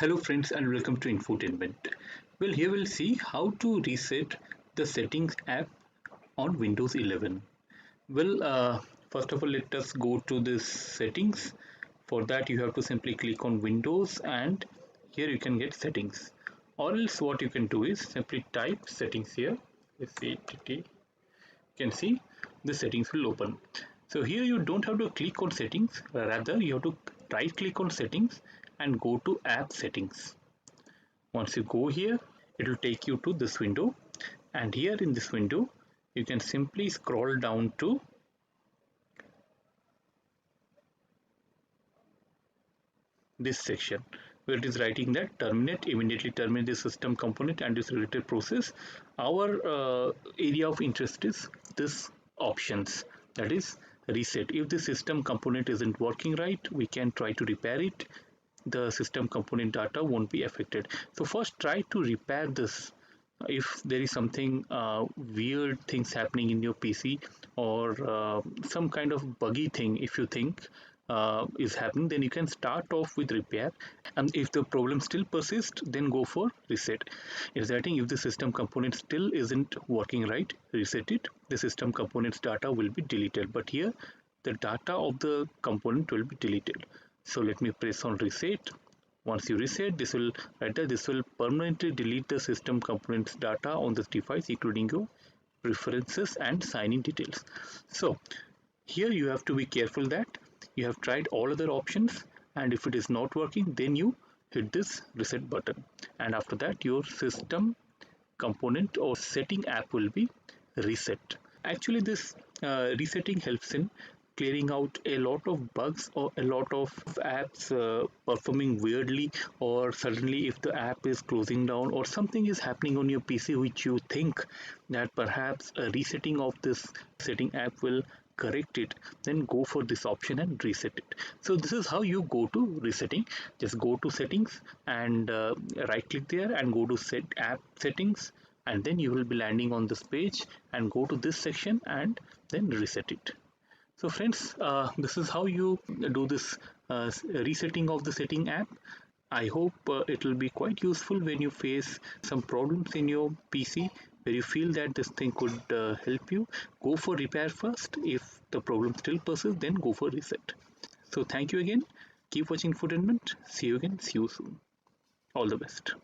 Hello friends and welcome to Infotainment. Well, here we'll see how to reset the settings app on Windows 11. Well, first of all, let us go to this settings. For that, you have to simply click on Windows and here you can get settings. Or else what you can do is simply type settings here. You can see the settings will open. So here you don't have to click on settings, rather you have to right click on settings and go to app settings. Once you go here, it will take you to this window, and here in this window you can simply scroll down to this section where it is writing that immediately terminate the system component and its related process. Our area of interest is this options, that is reset. If the system component isn't working right, we can try to repair it. The system component data won't be affected. So first try to repair this. If there is something weird things happening in your PC or some kind of buggy thing, if you think is happening, then you can start off with repair, and if the problem still persists, then go for reset. If the system component still isn't working right, reset it. The system component's data will be deleted, but here the data of the component will be deleted. So let me press on reset. Once you reset, this will permanently delete the system components data on this device, including your preferences and sign-in details. So here you have to be careful that you have tried all other options, and if it is not working, then you hit this reset button, and after that your system component or setting app will be reset. Actually, this resetting helps in clearing out a lot of bugs or a lot of apps performing weirdly, or suddenly if the app is closing down or something is happening on your PC which you think that perhaps a resetting of this setting app will correct it, then go for this option and reset it. So this is how you go to resetting. Just go to settings and right click there and go to set app settings, and then you will be landing on this page, and go to this section and then reset it. So friends, this is how you do this resetting of the setting app. I hope it will be quite useful when you face some problems in your PC where you feel that this thing could help you. Go for repair first. If the problem still persists, then go for reset. So thank you again. Keep watching Infotainment. See you again. See you soon. All the best.